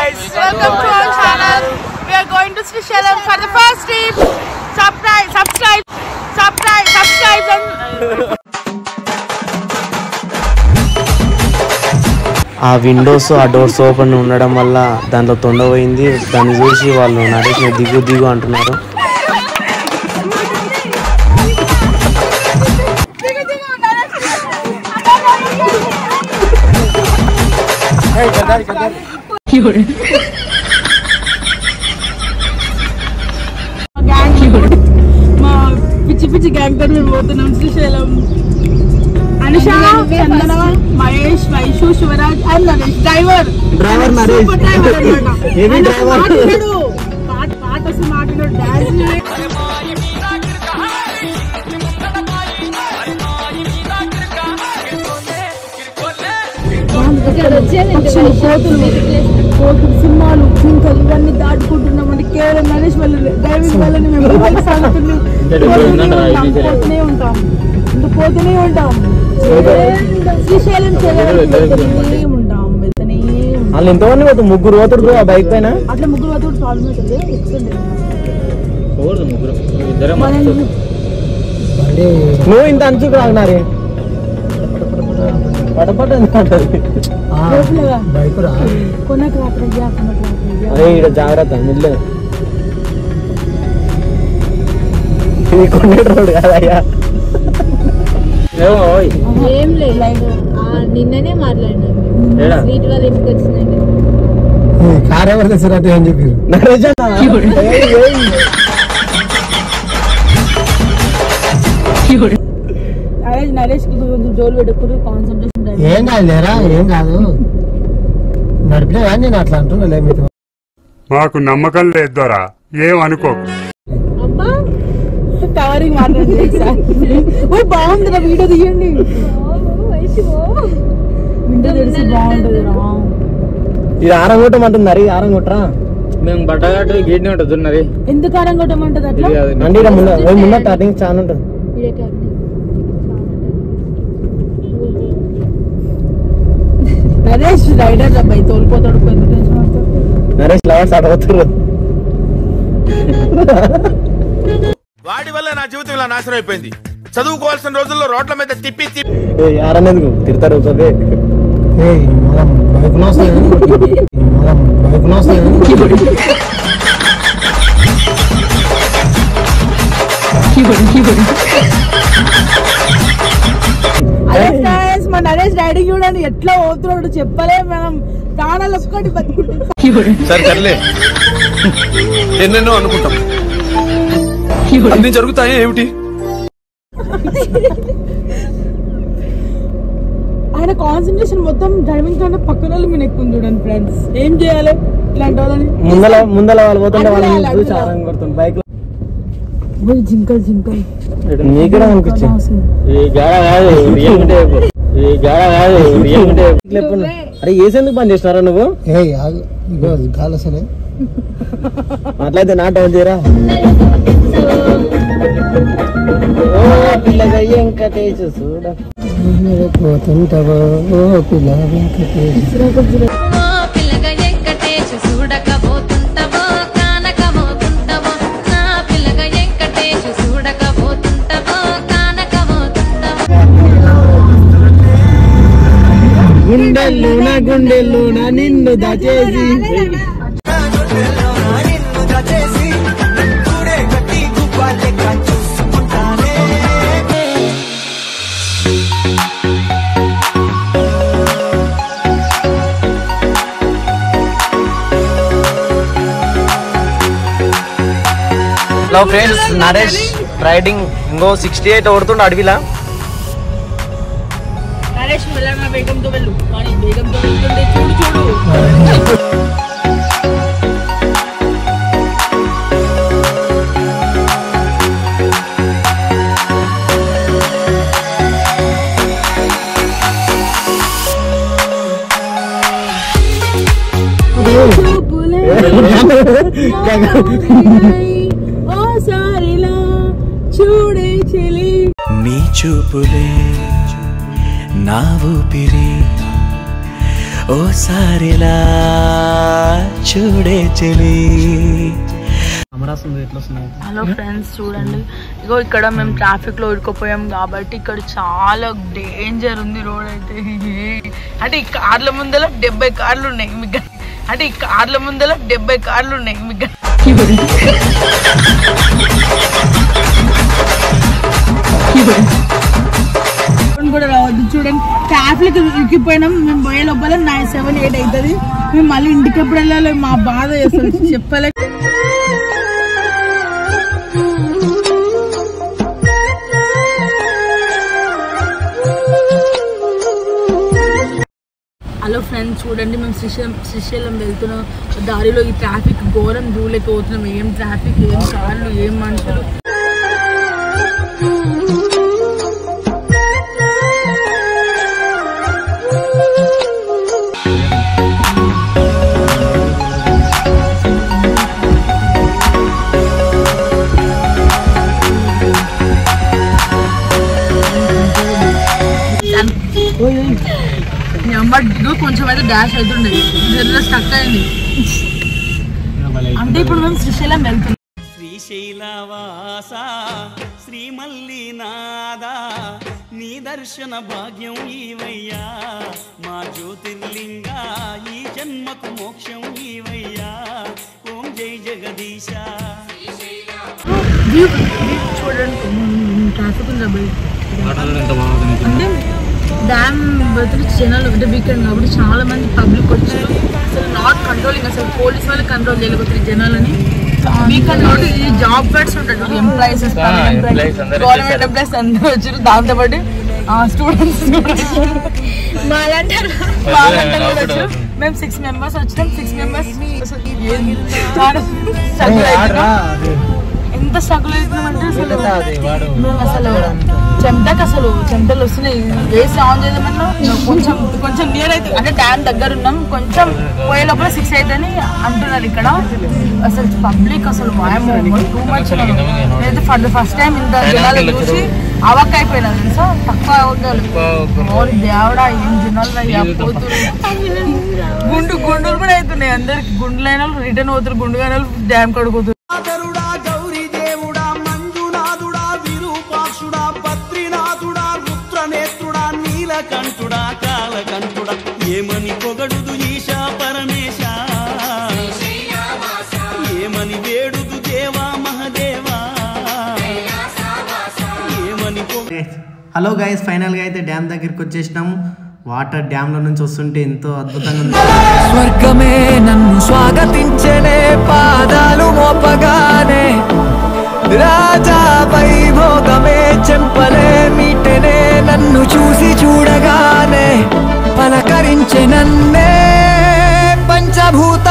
guys, welcome to our channel. We are going to Srisailam for the first trip. Subscribe and ఆ Windows ఆ doors open ఉండడం వల్ల దాంట్లో తొండ పోయింది. దాన్ని చూసి వాళ్ళు నరేష్ దిగు అంటున్నారు. మా పిచ్చి గ్యాంగ్ తో మేము పోతున్నాం శ్రీశైలం. అనుష, చందన, మహేష్, వైషు, శివరాజ్ అండ్ నరేష్. డ్రైవర్ పాట అసలు మాట్లాడు డాన్స్ కోతులు, సినిమాలు, జింకలు ఇవన్నీ దాటుకుంటున్నామంటే కేవలం నరేష్ వాళ్ళు డ్రైవింగ్ వాళ్ళని మేము పోతూనే ఉంటాం. శ్రీశైలం ఉంటాం. వాళ్ళు ఎంతమంది పోతారు? ముగ్గురు పోతారు ఆ బైక్ పైన. అట్లా ముగ్గురు పోతాడు సాల్వ్ అవుతుంది. నువ్వు ఇంత అంచుకు రాగినారే పటపట అరే ఇక్కడ జాగ్రత్త నిల్లు. ఇది కొన్నేటి రోడ్ కాదయ్యా. ఏం లేదు, నిన్ననే మాట్లాడినాం. స్వీట్ వాళ్ళ ఇంటికి వచ్చిందండి. కార్ ఎవరు తెచ్చినట్టు అని చెప్పి నరేష్ కి కొంచెం జోలు పెట్టుకుని కాన్సన్ట్రేషన్. ఏం కాదు లేరా, ఏం కాదు నడిపినా కానీ నేను అట్లా అంటున్నా. మీతో మాకు నమ్మకం లేదు దొరా, ఏమనుకో. కవరింగ్ మాట్లాడండి. బాగుంది నా వీడియో తీయండి. వీడియో తెలిసి బాగుంటది. ఇది ఆరం కొట్టమంటున్నారు. ఆరం కొట్టరా? మేము బట్టగాటు గేట్ ఉంటుంది. ఎందుకు ఆరం కొట్టమంటది అట్లా? అంటే ముందు టర్నింగ్ చాలా ఉంటుంది. నరేష్ రైడర్ అబ్బాయి తోలిపోతాడు. నరేష్ లవర్స్ అడగతారు. వాడి వల్ల నా జీవితం ఇలా నాశనం అయిపోయింది. చదువుకోవాల్సిన రోజుల్లో రోడ్ల మీద తిప్పి ఆరనేందుకు తిడతారు. మా నరేష్ రైడింగ్ చూడండి ఎట్లా పోతున్నాడు చెప్పలే. మనం ప్రాణాలు ఒక్కటి బతుకుంటాం. సర్లే ఎన్నెన్నో అనుకుంటాం, అన్ని జరుగుతాయి ఏమిటి. ఆయన కాన్సన్ట్రేషన్ మొత్తం డ్రైవింగ్ కన్నా పక్కన వాళ్ళు మీరు ఎక్కువ చూడండి ఫ్రెండ్స్. ఏం చేయాలి ఇట్లాంటి వాళ్ళని? ముందల వాళ్ళు పోతుంటే వాళ్ళని చాలా కొడుతుంది బైక్ లో. జింకలు నీకు అనిపించింది. అరే ఏసేందుకు పని చేస్తున్నారా నువ్వు? గాలి అసలే అట్లయితే నా టైం చేయరా. పిల్లగా వెంకటేశ్ చూడ పోతుంటావో పిల్ల వెంకటేశ్. గుండెల్లోన నిన్ను దాచేసి హలో ఫ్రెండ్స్, నరేష్ రైడింగ్ ఇంకో 68 ఓడుతుండే అడవిలా. నరేష్ వెళ్ళాను బేగంతో వెళ్ళు, కానీ బేగంతో వెళ్తుండే చూడు. చూడే చెలి నీ చూపులే నా ఊపిరి ఓసారిలా చూడే చెలి. హలో ఫ్రెండ్స్, చూడండి ఇగో ఇక్కడ మేము ట్రాఫిక్ లో ఇరుక్కుపోయాం కాబట్టి ఇక్కడ చాలా డేంజర్ ఉంది రోడ్ అయితే. అంటే ఈ కార్ల ముందర 70 కార్లు ఉన్నాయి మీకు, అంటే ఈ కార్ల ముందర 70 కార్లు ఉన్నాయి మీకు. కూడా రావద్దు. చూడండి ట్రాఫిక్ ఇరికిపోయినాం. మేము పోయే లోపల 7-8 అవుతుంది. మేము మళ్ళీ ఇంటికి ఎప్పుడు వెళ్ళాలి మా బాధ అసలు చెప్పలే. హలో ఫ్రెండ్స్, చూడండి మేము శ్రీశైలం వెళ్తున్నాం. దారిలో ఈ ట్రాఫిక్ ఘోరం దూలేకపోతున్నాం. ఏం ట్రాఫిక్, ఏం కార్లు, ఏం మనుషులు. మీ అమ్మ కొంచెం అయితే డాష్ అవుతుండే, జర్ర స్టక్ అయింది. అంటే ఇప్పుడు మేము శ్రీశైలం వెళ్తున్నాం. శ్రీశైలవాస శ్రీమల్లినాథ నీ దర్శన భాగ్యం ఈవయ్యా, మా జ్యోతిర్లింగ ఈ జన్మకు మోక్షం ఈవయ్యా, ఓం జై జగదీశ. చూడండి ట్రాఫిక్ ఉంది అంటే డ్యామ్ బదులు జనాలు అంటే వీకెండ్ కాబట్టి చాలా మంది పబ్లిక్ వచ్చారు. అసలు నాట్ కంట్రోలింగ్, అసలు పోలీస్ వాళ్ళు కంట్రోల్ చేయలేకపోతుంది జనాలని. వీకెండ్ కాబట్టి ఈ జాబ్ కార్డ్స్ ఉంటాయి, ఎంప్లాయీస్ గవర్నమెంట్ ఎంప్లాయీస్ అందరూ వచ్చారు. దాంతోపాటు స్టూడెంట్స్ వచ్చారు. మేము 6 మెంబర్స్ వచ్చినాం. 6 మెంబర్స్ ఎంత స్ట్రగుల్ అవుతున్నామంటే అసలు చెమటలు వస్తున్నాయి. వేసి ఆన్ చేద్దామన్నా కొంచెం నియర్ అయితే, అంటే డ్యామ్ దగ్గర ఉన్నాం. కొంచెం పోయే లోపల 6 అవుతుందని అంటున్నారు ఇక్కడ. అసలు పబ్లిక్ అసలు టూ మచ్. నేనైతే ఫస్ట్ టైం ఇంత జనాలు చూసి అవక్ అయిపోయినా తెలుసా. తక్కువ అవకాలు దేవుడా, ఏం జనాలు గుండులు కూడా అవుతున్నాయి అందరికి. గుండులైన వాళ్ళు రిటర్న్ పోతారు, గుండు కాని వాళ్ళు డ్యామ్ కడుగుతారు. కంటుడా కాలకంటుడా ఏమని పొగడుదు ఈశా పరమేశ, ఏమని వేడుదు దేవా మహదేవా, ఏమని. హలో గైస్, ఫైనల్గా అయితే డ్యామ్ దగ్గరికి వచ్చేసినాము. వాటర్ డ్యామ్లో నుంచి వస్తుంటే ఎంతో అద్భుతంగా ఉంది. స్వర్గమే నన్ను స్వాగతించనే పాదాలు మోపగానే, రాజా వైభోగమే చెంపలే మీటనే నన్ను చూసి చూడగానే, పలకరించే నన్నే పంచభూత